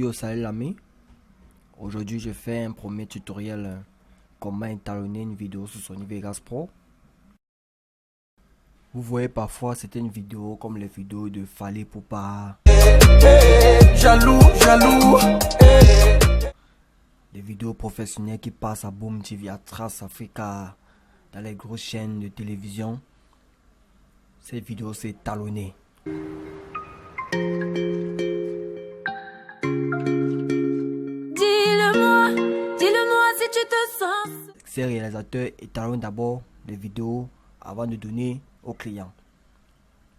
Yo, salut l'ami. Aujourd'hui, je fais un premier tutoriel comment étalonner une vidéo sur Sony Vegas Pro. Vous voyez parfois certaines vidéos comme les vidéos de Fally Ipupa. Jaloux. Des vidéos professionnelles qui passent à Boom TV, à Trace Africa, dans les grosses chaînes de télévision. Cette vidéo c'est étalonné. Dis-le-moi si tu te sens. Ces réalisateurs étalonnent d'abord les vidéos avant de donner au client.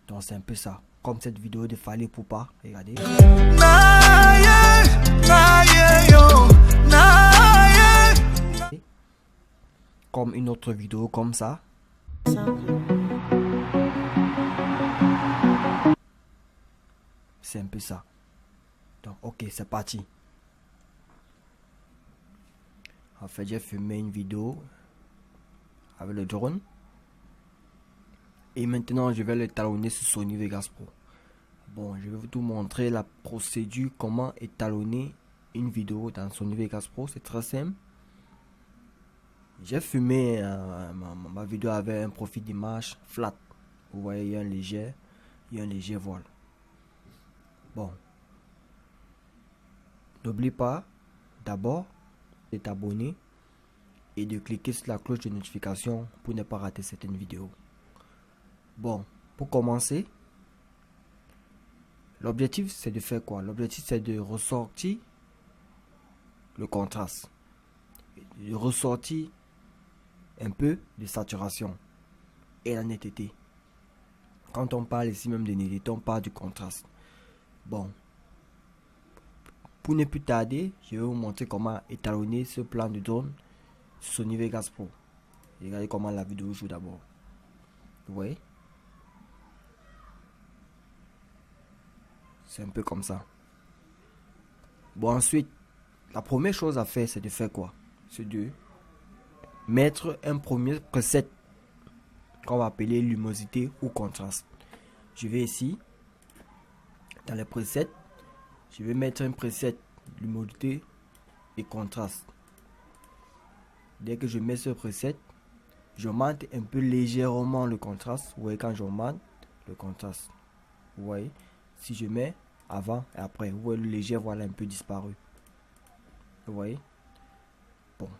Donc c'est un peu ça. Comme cette vidéo de Fally Ipupa, regardez. Comme une autre vidéo comme ça. C'est un peu ça. Donc ok, c'est parti. En fait, j'ai filmé une vidéo avec le drone. Et maintenant, je vais l'étalonner sur Sony Vegas Pro. Bon, je vais vous montrer la procédure, comment étalonner une vidéo dans Sony Vegas Pro. C'est très simple. J'ai filmé ma vidéo avec un profil d'image flat. Vous voyez, il y a un léger voile. Bon. N'oublie pas d'abord de t'abonner et de cliquer sur la cloche de notification pour ne pas rater certaines vidéos. Bon, pour commencer, l'objectif c'est de faire quoi? L'objectif c'est de ressortir le contraste, de ressortir un peu de saturation et la netteté. Quand on parle ici même de netteté, on parle du contraste. Bon, pour ne plus tarder, je vais vous montrer comment étalonner ce plan de drone Sony Vegas Pro. Regardez comment la vidéo joue d'abord. Vous voyez? C'est un peu comme ça. Bon, ensuite, la première chose à faire, c'est de faire quoi? C'est de mettre un premier preset qu'on va appeler luminosité ou contraste. Je vais ici, dans les presets, je vais mettre un preset luminosité et contraste. Dès que je mets ce preset, j'augmente un peu légèrement le contraste. Vous voyez, quand j'augmente le contraste, vous voyez, si je mets avant et après, vous voyez le léger voile un peu disparu. Vous voyez? Bon,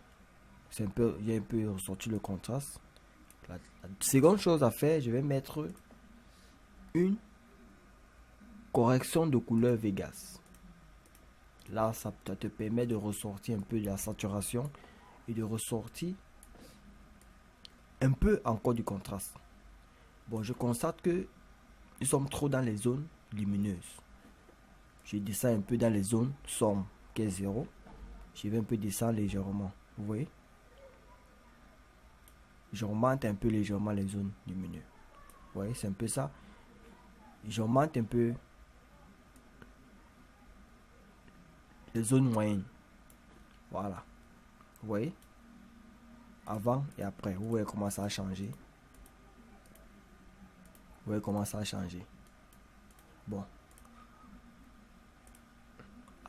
c'est un peu, j'ai un peu ressorti le contraste. La seconde chose à faire, je vais mettre une correction de couleur Vegas. Là, ça te permet de ressortir un peu de la saturation et de ressortir un peu encore du contraste. Bon, je constate que nous sommes trop dans les zones lumineuses. Je descends un peu dans les zones sombres, qui est 0. Je vais un peu descendre légèrement. Vous voyez? J'augmente un peu légèrement les zones lumineuses. Vous voyez, c'est un peu ça. J'augmente un peu les zones moyennes. Voilà. Vous voyez? Avant et après. Vous voyez comment ça a changé. Vous voyez comment ça a changé. Bon.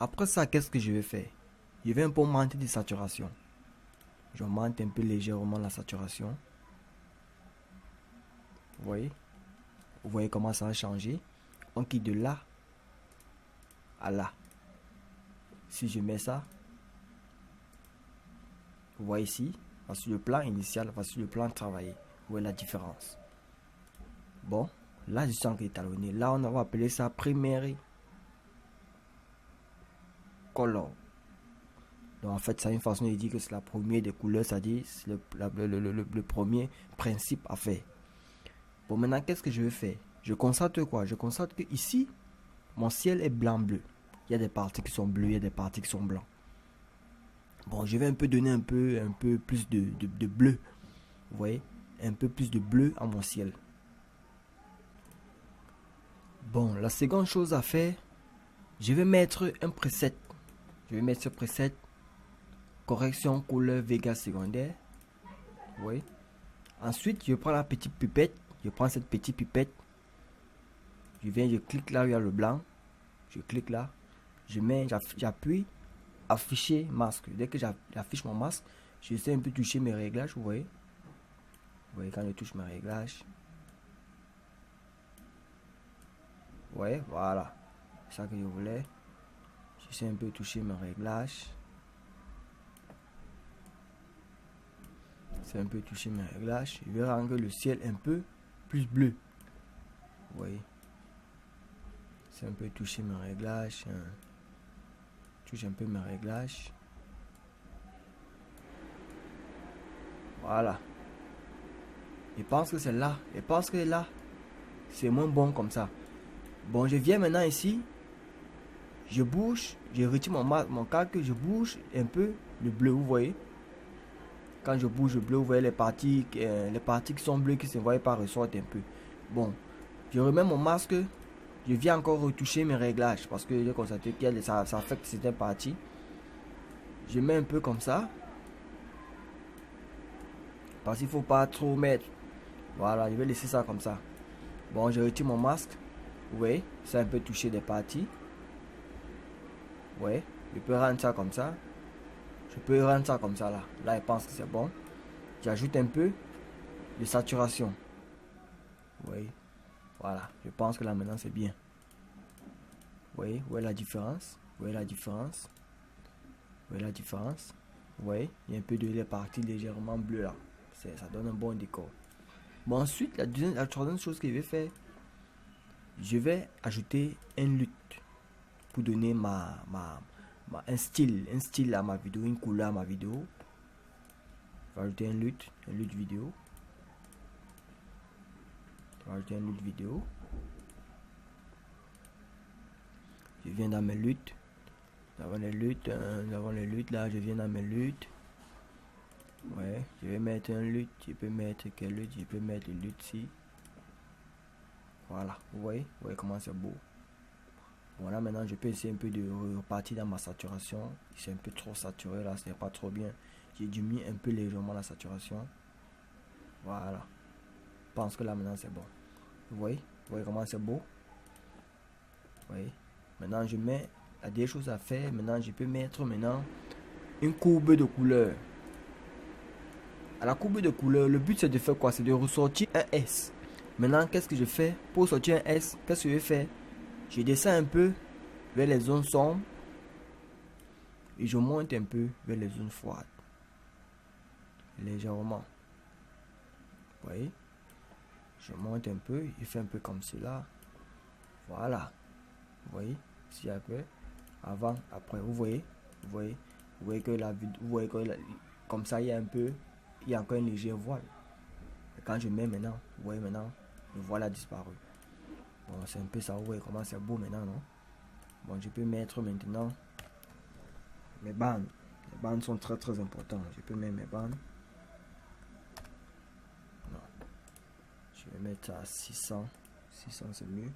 Après ça, qu'est-ce que je vais faire? Je vais un peu augmenter de saturation. J'augmente un peu légèrement la saturation. Vous voyez? Vous voyez comment ça a changé. On quitte de là à là. Si je mets ça, vous voyez ici, voici le plan initial, voici le plan travaillé. Vous voyez la différence. Bon, là je sens qu'il est étalonné. Là on va appeler ça primary color. Donc en fait, c'est une façon de dire que c'est la première des couleurs, c'est-à-dire le premier principe à faire. Bon, maintenant, qu'est-ce que je vais faire? Je constate quoi? Je constate que ici, mon ciel est blanc-bleu. Il y a des parties qui sont bleues, il y a des parties qui sont blancs. Bon, je vais un peu donner un peu plus de bleu. Vous voyez? Un peu plus de bleu à mon ciel. Bon, la seconde chose à faire, je vais mettre un preset. Je vais mettre ce preset correction couleur Vegas secondaire. Vous voyez? Ensuite, je prends la petite pipette. Je prends cette petite pipette. Je clique là où il y a le blanc. Je clique là. j'appuie afficher masque. Dès que j'affiche mon masque, j'essaie un peu toucher mes réglages, vous voyez. Vous voyez quand je touche mes réglages. Ouais, voilà. C'est ça que je voulais. J'essaie un peu toucher mes réglages. C'est un peu toucher mes réglages. Je vais rendre le ciel un peu plus bleu. Vous voyez. C'est un peu toucher mes réglages. Touche un peu mes réglages. Voilà. Je pense que c'est là. Je pense que là, c'est moins bon comme ça. Bon, je viens maintenant ici. Je bouge. Je retire mon calque. Je bouge un peu le bleu, vous voyez. Quand je bouge le bleu, vous voyez les parties qui sont bleues qui ne se voient pas ressortent un peu. Bon, je remets mon masque. Je viens encore retoucher mes réglages parce que j'ai constaté que ça affecte certaines parties. Je mets un peu comme ça. Parce qu'il ne faut pas trop mettre. Voilà, je vais laisser ça comme ça. Bon, je retire mon masque. Vous voyez, ça a un peu touché des parties. Vous voyez, je peux rendre ça comme ça. Je peux rendre ça comme ça là. Là, je pense que c'est bon. J'ajoute un peu de saturation. Vous voyez, voilà. Je pense que là maintenant c'est bien. Vous voyez la différence. Vous voyez la différence. Vous voyez la différence. Vous voyez, il y a un peu de parties légèrement bleues là. Ça donne un bon décor. Bon, ensuite, la troisième chose que je vais faire, je vais ajouter un lutte pour donner un style à ma vidéo, une couleur à ma vidéo. Je vais ajouter un lutte vidéo. Je vais ajouter un lutte vidéo. Je viens dans mes luttes. Nous avons les luttes là, je viens dans mes luttes. Ouais, je vais mettre un lutte. Je peux mettre quel lutte? Je peux mettre le lutte ici. Voilà, vous voyez comment c'est beau. Voilà, maintenant je peux essayer un peu de repartir dans ma saturation. C'est un peu trop saturé là, ce n'est pas trop bien. J'ai diminué un peu légèrement la saturation. Voilà. Je pense que là maintenant c'est bon. Vous voyez comment c'est beau. Vous voyez. Maintenant je mets la dernière chose à faire. Maintenant je peux mettre une courbe de couleur. À la courbe de couleur, le but c'est de faire quoi? C'est de ressortir un S. Maintenant, qu'est-ce que je fais? Pour sortir un S, qu'est-ce que je fais? Je descends un peu vers les zones sombres et je monte un peu vers les zones froides. Légèrement. Vous voyez? Je monte un peu, je fais un peu comme cela. Voilà. Vous voyez? Si après, avant, après, vous voyez que comme ça, il y a un peu, il y a encore un léger voile. Et quand je mets maintenant, vous voyez maintenant, le voile a disparu. Bon, c'est un peu ça, vous voyez comment c'est beau maintenant, non? Bon, je peux mettre maintenant mes bandes. Les bandes sont très très importantes. Je peux mettre mes bandes. Non. Je vais mettre à 600. 600 c'est mieux.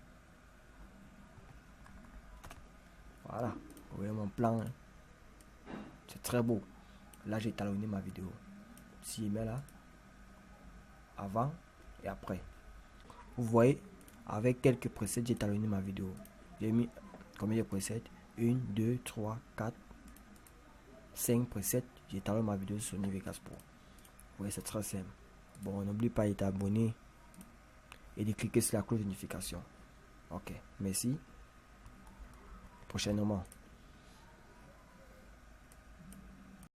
Voilà. Vous voyez mon plan. Hein? C'est très beau. Là, j'ai talonné ma vidéo. Si je mets là, avant et après. Vous voyez, avec quelques presets, j'ai talonné ma vidéo. J'ai mis combien de presets? 1, 2, 3, 4, 5 presets. J'ai talonné ma vidéo sur Sony Vegas Pro. Vous voyez, c'est très simple. Bon, n'oublie pas de t'abonner et de cliquer sur la cloche de notification. Ok, merci. Prochainement.